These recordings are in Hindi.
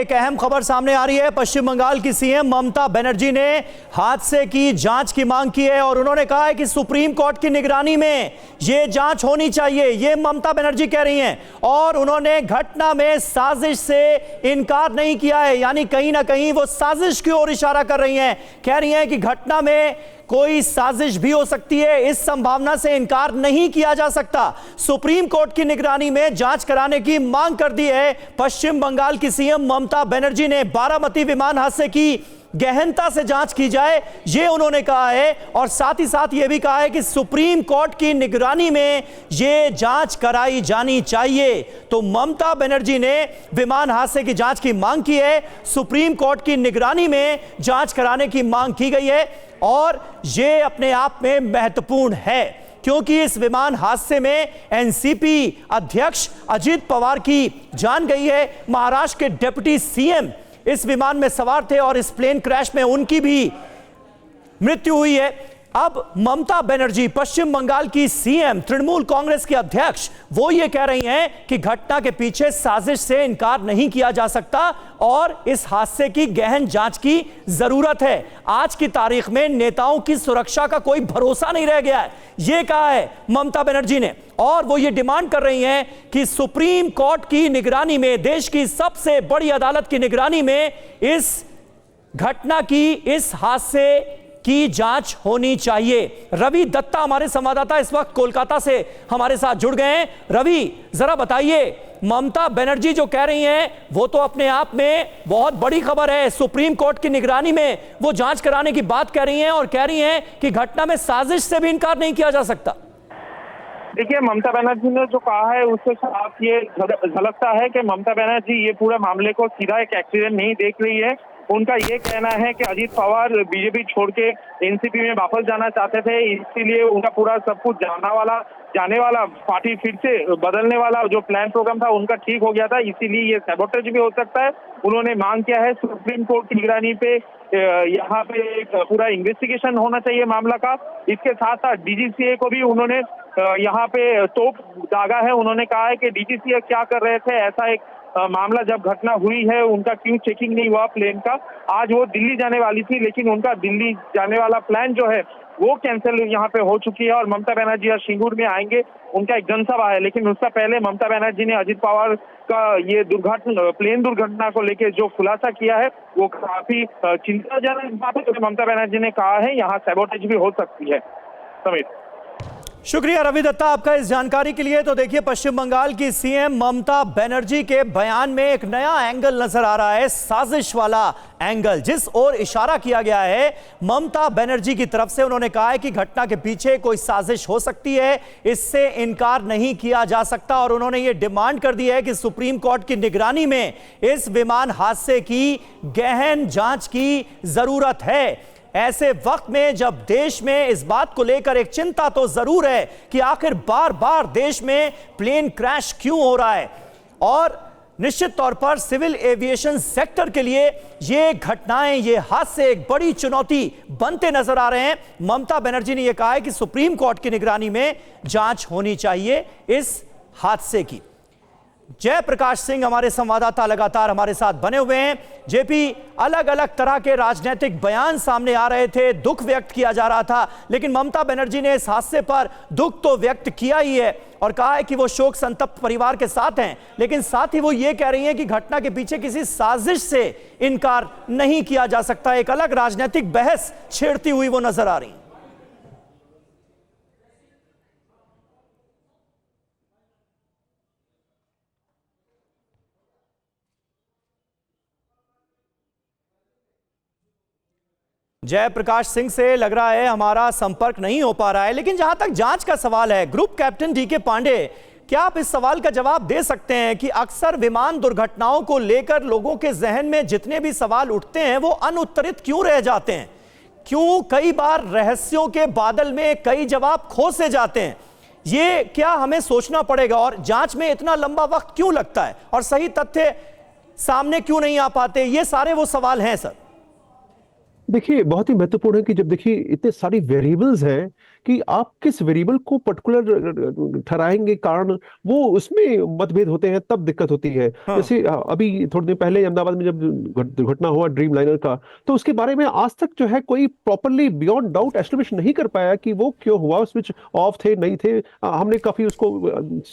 एक अहम खबर सामने आ रही है। पश्चिम बंगाल की सीएम ममता बनर्जी ने हादसे की जांच की मांग की है और उन्होंने कहा है कि सुप्रीम कोर्ट की निगरानी में यह जांच होनी चाहिए। यह ममता बनर्जी कह रही हैं और उन्होंने घटना में साजिश से इनकार नहीं किया है, यानी कहीं ना कहीं वो साजिश की ओर इशारा कर रही हैं। कह रही हैं कि घटना में कोई साजिश भी हो सकती है, इस संभावना से इनकार नहीं किया जा सकता। सुप्रीम कोर्ट की निगरानी में जांच कराने की मांग कर दी है पश्चिम बंगाल की सीएम ममता बनर्जी ने। बारामती विमान हादसे की गहनता से जांच की जाए, यह उन्होंने कहा है और साथ ही साथ यह भी कहा है कि सुप्रीम कोर्ट की निगरानी में यह जांच कराई जानी चाहिए। तो ममता बनर्जी ने विमान हादसे की जांच की मांग की है, सुप्रीम कोर्ट की निगरानी में जांच कराने की मांग की गई है और यह अपने आप में महत्वपूर्ण है क्योंकि इस विमान हादसे में एनसीपी अध्यक्ष अजित पवार की जान गई है। महाराष्ट्र के डिप्टी सीएम इस विमान में सवार थे और इस प्लेन क्रैश में उनकी भी मृत्यु हुई है। अब ममता बनर्जी पश्चिम बंगाल की सीएम, तृणमूल कांग्रेस की अध्यक्ष, वो ये कह रही हैं कि घटना के पीछे साजिश से इनकार नहीं किया जा सकता और इस हादसे की गहन जांच की जरूरत है। आज की तारीख में नेताओं की सुरक्षा का कोई भरोसा नहीं रह गया है, ये कहा है ममता बनर्जी ने। और वो ये डिमांड कर रही हैं कि सुप्रीम कोर्ट की निगरानी में, देश की सबसे बड़ी अदालत की निगरानी में इस घटना की, इस हादसे की जांच होनी चाहिए। रवि दत्ता हमारे संवाददाता इस वक्त कोलकाता से हमारे साथ जुड़ गए हैं। रवि, जरा बताइए, ममता बनर्जी जो कह रही हैं वो तो अपने आप में बहुत बड़ी खबर है। सुप्रीम कोर्ट की निगरानी में वो जांच कराने की बात कह रही हैं और कह रही हैं कि घटना में साजिश से भी इनकार नहीं किया जा सकता। देखिए, ममता बनर्जी ने जो कहा है उससे साफ ये झलकता है कि ममता बनर्जी ये पूरे मामले को सीधा एक एक्सीडेंट नहीं देख रही है। उनका ये कहना है कि अजीत पवार बीजेपी छोड़ के एनसीपी में वापस जाना चाहते थे, इसीलिए उनका पूरा सब कुछ जाने वाला पार्टी फिर से बदलने वाला जो प्लान प्रोग्राम था उनका ठीक हो गया था, इसीलिए ये सैबोटेज भी हो सकता है। उन्होंने मांग किया है सुप्रीम कोर्ट की निगरानी पे यहाँ पे एक पूरा इन्वेस्टिगेशन होना चाहिए मामला का। इसके साथ साथ डीजीसीए को भी उन्होंने यहाँ पे तोप दागा है। उन्होंने कहा है कि डीजीसीए क्या कर रहे थे, ऐसा एक मामला जब घटना हुई है उनका क्यों चेकिंग नहीं हुआ प्लेन का। आज वो दिल्ली जाने वाली थी लेकिन उनका दिल्ली जाने वाला प्लान जो है वो कैंसिल यहाँ पे हो चुकी है और ममता बनर्जी आज सिंगूर में आएंगे, उनका एक जनसभा है। लेकिन उससे पहले ममता बनर्जी ने अजित पवार का ये प्लेन दुर्घटना को लेकर जो खुलासा किया है वो काफी चिंताजनक बात है। तो ममता बनर्जी ने कहा है यहाँ सैबोटेज भी हो सकती है। समीर, शुक्रिया रवि दत्ता आपका इस जानकारी के लिए। तो देखिए, पश्चिम बंगाल की सीएम ममता बनर्जी के बयान में एक नया एंगल नजर आ रहा है, साजिश वाला एंगल, जिस ओर इशारा किया गया है ममता बनर्जी की तरफ से। उन्होंने कहा है कि घटना के पीछे कोई साजिश हो सकती है, इससे इनकार नहीं किया जा सकता और उन्होंने ये डिमांड कर दी है कि सुप्रीम कोर्ट की निगरानी में इस विमान हादसे की गहन जांच की जरूरत है। ऐसे वक्त में जब देश में इस बात को लेकर एक चिंता तो जरूर है कि आखिर बार बार देश में प्लेन क्रैश क्यों हो रहा है और निश्चित तौर पर सिविल एविएशन सेक्टर के लिए ये घटनाएं, ये हादसे एक बड़ी चुनौती बनते नजर आ रहे हैं। ममता बनर्जी ने यह कहा है कि सुप्रीम कोर्ट की निगरानी में जांच होनी चाहिए इस हादसे की। जयप्रकाश सिंह हमारे संवाददाता लगातार हमारे साथ बने हुए हैं। जेपी, अलग अलग तरह के राजनीतिक बयान सामने आ रहे थे, दुख व्यक्त किया जा रहा था, लेकिन ममता बनर्जी ने इस हादसे पर दुख तो व्यक्त किया ही है और कहा है कि वो शोक संतप्त परिवार के साथ हैं, लेकिन साथ ही वो ये कह रही हैं कि घटना के पीछे किसी साजिश से इनकार नहीं किया जा सकता। एक अलग राजनीतिक बहस छेड़ती हुई वो नजर आ रही। जयप्रकाश सिंह से लग रहा है हमारा संपर्क नहीं हो पा रहा है, लेकिन जहां तक जांच का सवाल है, ग्रुप कैप्टन डीके पांडे, क्या आप इस सवाल का जवाब दे सकते हैं कि अक्सर विमान दुर्घटनाओं को लेकर लोगों के जहन में जितने भी सवाल उठते हैं वो अनुत्तरित क्यों रह जाते हैं? क्यों कई बार रहस्यों के बादल में कई जवाब खो से जाते हैं? ये क्या हमें सोचना पड़ेगा और जांच में इतना लंबा वक्त क्यों लगता है और सही तथ्य सामने क्यों नहीं आ पाते? ये सारे वो सवाल हैं सर। देखिए बहुत ही महत्वपूर्ण है कि जब देखिए इतने सारी वेरिएबल्स हैं कि आप किस वेरिएबल को पर्टिकुलर ठहराएंगे कारण, वो उसमें मतभेद होते हैं, तब दिक्कत होती है। हाँ। जैसे अभी थोड़े दिन पहले अहमदाबाद में जब दुर्घटना हुआ ड्रीम लाइनर का, तो उसके बारे में आज तक जो है कोई प्रॉपरली बियॉन्ड डाउट एस्टिमेशन नहीं कर पाया कि वो क्यों हुआ, स्विच ऑफ थे नहीं थे। हमने काफी उसको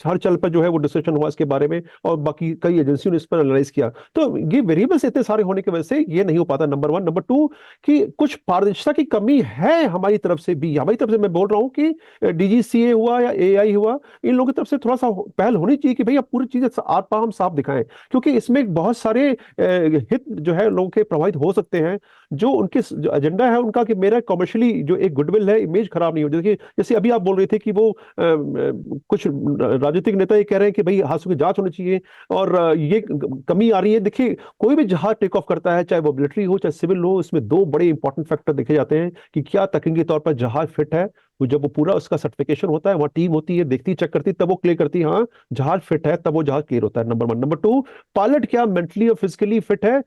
हर चल पर जो है वो डिस्कशन हुआ इसके बारे में, और बाकी कई एजेंसियों ने इस पर एनालाइज किया। तो ये वेरिएबल्स इतने सारे होने की वजह से ये नहीं हो पाता, नंबर वन। नंबर टू कि कुछ पारदर्शिता की कमी है हमारी तरफ से भी। हमारी तरफ से मैं बोल रहा हूं कि डीजीसीए हुआ या एआई हुआ, इन लोगों की तरफ से थोड़ा सा पहल होनी चाहिए कि भैया पूरी चीजें आर पार हम साफ दिखाएं, क्योंकि इसमें बहुत सारे हित जो है लोगों के प्रभावित हो सकते हैं। जो उनके जो एजेंडा है उनका कि मेरा कमर्शियली जो एक गुडविल है, इमेज खराब नहीं हो। जैसे अभी आप बोल रहे थे कि वो कुछ राजनीतिक नेता ये कह रहे हैं कि भाई हादसों की जांच होनी चाहिए और ये कमी आ रही है। देखिए कोई भी जहाज टेक ऑफ करता है, चाहे वो मिलिट्री हो चाहे सिविल हो, इसमें दो बड़े इंपॉर्टेंट फैक्टर देखे जाते हैं कि क्या तकनीकी तौर पर जहाज फिट है। वो जब वो पूरा उसका सर्टिफिकेशन होता है, वहां टीम होती है, देखती चेक करती, तब वो क्लियर करती है हाँ जहाज फिट है, तब वो जहाज क्लियर होता है। Number one. Number two, pilot क्या मेंटली और फिजिकली फिट है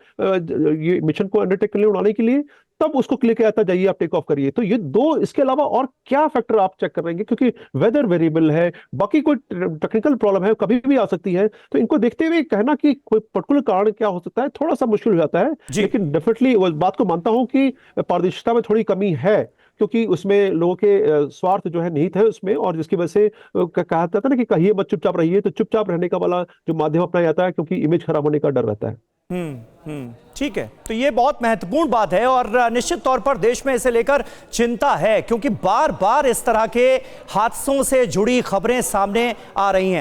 ये मिशन को अंडरटेक करने उड़ाने के लिए, तब उसको क्लियर किया जाता है जाइए आप टेक ऑफ करिए। तो ये दो, इसके अलावा और क्या फैक्टर आप चेक कर रहेंगे, क्योंकि वेदर वेरिएबल है, बाकी कोई टेक्निकल प्रॉब्लम है कभी भी आ सकती है। तो इनको देखते हुए कहना कि कोई पर्टिकुलर कारण क्या हो सकता है थोड़ा सा मुश्किल हो जाता है। लेकिन डेफिनेटली उस बात को मानता हूं कि पारदर्शिता में थोड़ी कमी है, क्योंकि उसमें लोगों के स्वार्थ जो है निहित है उसमें, और जिसकी वजह से कहा जाता है ना कि कहिए मत चुपचाप रहिए, तो चुपचाप रहने का वाला जो माध्यम अपनाया जाता है, क्योंकि इमेज खराब होने का डर रहता है। ठीक है, तो ये बहुत महत्वपूर्ण बात है और निश्चित तौर पर देश में इसे लेकर चिंता है, क्योंकि बार बार इस तरह के हादसों से जुड़ी खबरें सामने आ रही हैं।